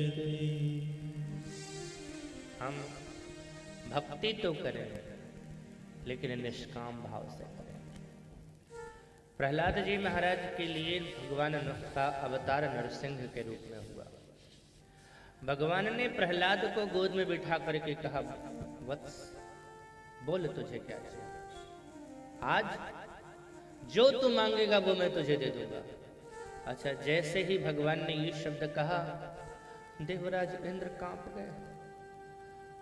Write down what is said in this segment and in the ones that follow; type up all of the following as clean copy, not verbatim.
गई। हम भक्ति तो करें लेकिन निष्काम भाव से करें। प्रहलाद जी महाराज के लिए भगवान का अवतार नरसिंह के रूप में हुआ। भगवान ने प्रहलाद को गोद में बिठा करके कहा, वत्स बोल तुझे क्या चाहिए, आज जो तू मांगेगा वो मैं तुझे दे दूंगा। अच्छा, जैसे ही भगवान ने ये शब्द कहा, देवराज इंद्र कांप गए,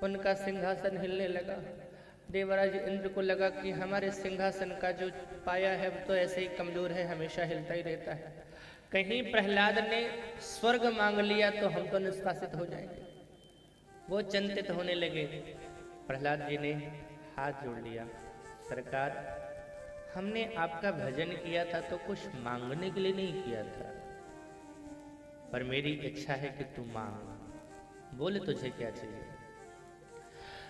उनका सिंहासन हिलने लगा। देवराज इंद्र को लगा कि हमारे सिंहासन का जो पाया है वो तो ऐसे ही कमजोर है, हमेशा हिलता ही रहता है, कहीं प्रहलाद ने स्वर्ग मांग लिया तो हम तो निष्कासित हो जाएंगे। वो चिंतित होने लगे। प्रहलाद जी ने हाथ जोड़ लिया, सरकार हमने आपका भजन किया था तो कुछ मांगने के लिए नहीं किया था, पर मेरी इच्छा है कि तू मांग, बोले तुझे क्या चाहिए।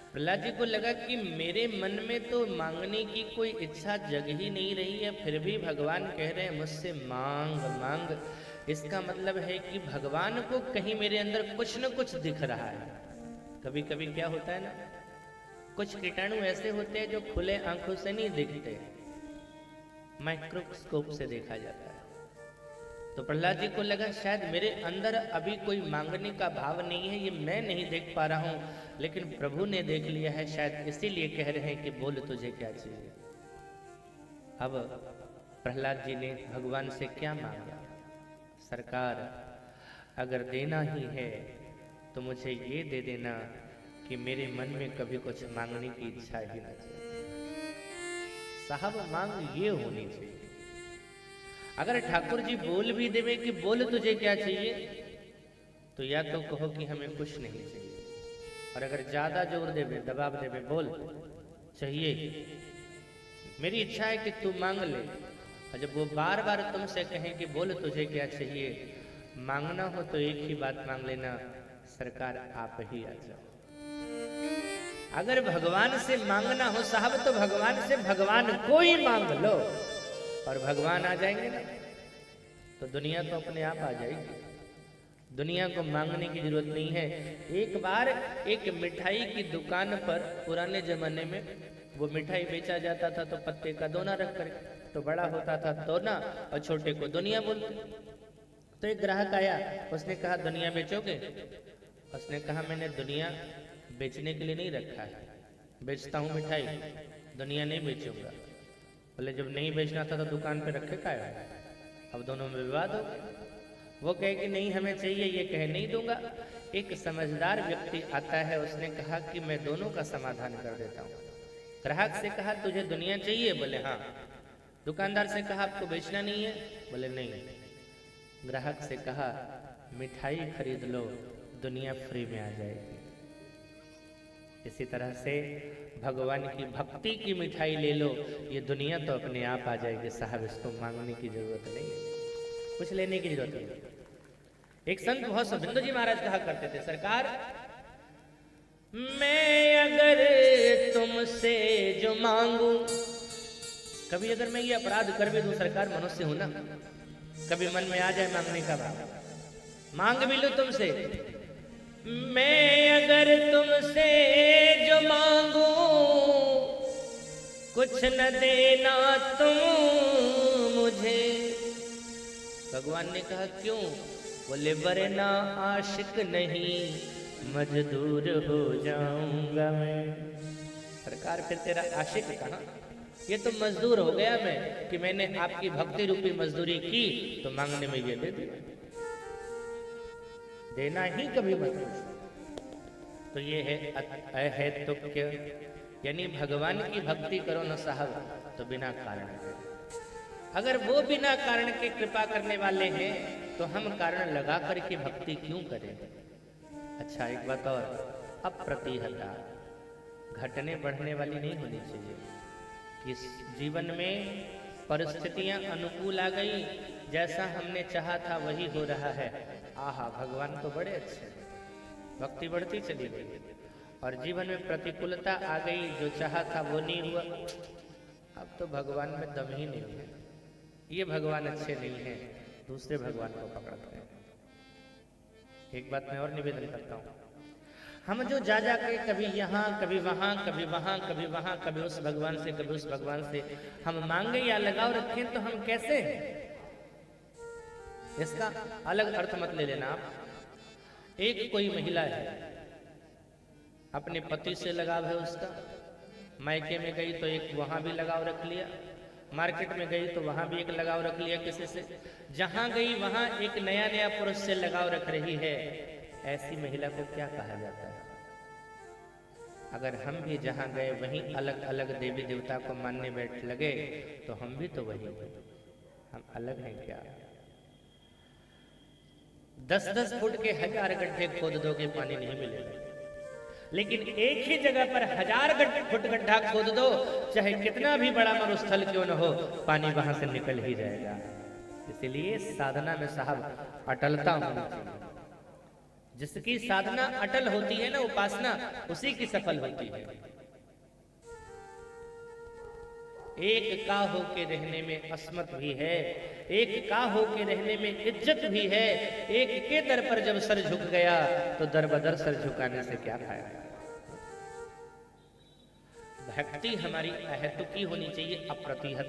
प्रहलाद जी को लगा कि मेरे मन में तो मांगने की कोई इच्छा जग ही नहीं रही है, फिर भी भगवान कह रहे हैं मुझसे मांग मांग। इसका मतलब है कि भगवान को कहीं मेरे अंदर कुछ न कुछ दिख रहा है। कभी कभी क्या होता है ना, कुछ कीटाणु ऐसे होते हैं जो खुले आंखों से नहीं दिखते, माइक्रोस्कोप से देखा जाता है। तो प्रहलाद जी को लगा शायद मेरे अंदर अभी कोई मांगने का भाव नहीं है, ये मैं नहीं देख पा रहा हूं, लेकिन प्रभु ने देख लिया है, शायद इसीलिए कह रहे हैं कि बोल तुझे क्या चाहिए। अब प्रहलाद जी ने भगवान से क्या मांगा, सरकार अगर देना ही है तो मुझे ये दे देना कि मेरे मन में कभी कुछ मांगने की इच्छा ही ना जाए। साहब मांग ये होनी चाहिए। अगर ठाकुर जी बोल भी देवे कि बोल तुझे क्या चाहिए, तो या तो कहो कि हमें कुछ नहीं चाहिए, और अगर ज्यादा जोर देवे, दबाव देवे, बोल चाहिए, मेरी इच्छा है कि तू मांग ले, और जब वो बार बार तुमसे कहें कि बोल तुझे क्या चाहिए, मांगना हो तो एक ही बात मांग लेना, सरकार आप ही आ जाओ। अगर भगवान से मांगना हो साहब तो भगवान से भगवान को ही मांग लो, और भगवान आ जाएंगे ना तो दुनिया तो अपने आप आ जाएगी। दुनिया को मांगने की जरूरत नहीं है। एक बार एक मिठाई की दुकान पर पुराने जमाने में वो मिठाई बेचा जाता था, तो पत्ते का दोना रख कर, तो बड़ा होता था दोना और छोटे को दुनिया बोलते। तो एक ग्राहक आया, उसने कहा दुनिया बेचोगे? उसने कहा मैंने दुनिया बेचने के लिए नहीं रखा है, बेचता हूँ मिठाई, दुनिया नहीं बेचूंगा। बोले जब नहीं बेचना था तो दुकान पे रखे का है? अब दोनों में विवाद हो गया। वो कहे कि नहीं हमें चाहिए, ये कहे नहीं दूंगा। एक समझदार व्यक्ति आता है, उसने कहा कि मैं दोनों का समाधान कर देता हूँ। ग्राहक से कहा तुझे दुनिया चाहिए? बोले हाँ। दुकानदार से कहा आपको बेचना नहीं है? बोले नहीं। ग्राहक से कहा मिठाई खरीद लो, दुनिया फ्री में आ जाएगी। इसी तरह से भगवान की भक्ति की मिठाई ले लो, ये दुनिया तो अपने आप आ जाएगी साहब, इसको मांगने की जरूरत नहीं है, कुछ लेने की जरूरत नहीं। एक संत बहुत बिंदु जी महाराज कहा करते थे, सरकार मैं अगर तुमसे जो मांगू, कभी अगर मैं ये अपराध कर भी दूं सरकार, मनुष्य हूं ना, कभी मन में आ जाए मांगने का भाव, मांग भी लो तुमसे, मैं अगर तुमसे जो मांगू कुछ न देना तुम मुझे। भगवान ने कहा क्यों? बोले वरना आशिक नहीं मजदूर हो जाऊंगा मैं। सरकार फिर तेरा आशिक कहाँ, ये तो मजदूर हो गया मैं, कि मैंने आपकी भक्ति रूपी मजदूरी की तो मांगने में ये दे दिया, देना ही कभी मत। तो ये है तुक्य, यानी भगवान की भक्ति करो न साहब तो बिना कारण के। अगर वो बिना कारण के कृपा करने वाले हैं तो हम कारण लगा करके भक्ति क्यों करें? अच्छा एक बात और, अप्रतिहता, घटने बढ़ने वाली नहीं होनी चाहिए। कि जीवन में परिस्थितियां अनुकूल आ गई, जैसा हमने चाहा था वही हो रहा है, आहा भगवान तो बड़े अच्छे, भक्ति बढ़ती चली गई। और जीवन में प्रतिकूलता आ गई, जो चाहा था वो नहीं हुआ, अब तो भगवान में दम ही नहीं है, ये भगवान अच्छे नहीं है, दूसरे भगवान को पकड़ते हैं। एक बात मैं और निवेदन करता हूँ, हम जो जा के कभी यहाँ कभी वहाँ कभी वहाँ कभी वहाँ कभी उस भगवान से कभी उस भगवान से हम मांगे या लगाव रखें तो हम कैसे हैं? इसका अलग अर्थ मत ले लेना आप। एक कोई महिला है, अपने पति से लगाव है उसका, मायके में गई तो एक वहां भी लगाव रख लिया, मार्केट में गई तो वहां भी एक लगाव रख लिया किसी से, जहां गई वहां एक नया नया पुरुष से लगाव रख रही है। ऐसी महिला को क्या कहा जाता है? अगर हम भी जहां गए वहीं अलग अलग देवी देवता को मानने बैठ लगे तो हम भी तो वही हैं। हम अलग हैं क्या? 10-10 फुट के 1000 गड्ढे खोद दोगे पानी नहीं मिलेगा, लेकिन एक ही जगह पर 1000 फुट गड्ढा खोद दो, चाहे कितना भी बड़ा मरुस्थल क्यों न हो, पानी वहां से निकल ही जाएगा। इसलिए साधना में साहब अटलता होनी चाहिए। जिसकी साधना अटल होती है ना, उपासना, उसी की सफल होती है। एक का होके रहने में असमत भी है, एक का होके रहने में इज्जत भी है। एक के दर पर जब सर झुक गया तो दर बदर सर झुकाने से क्या फायदा? भक्ति हमारी अहेतुकी होनी चाहिए, अप्रतिहत।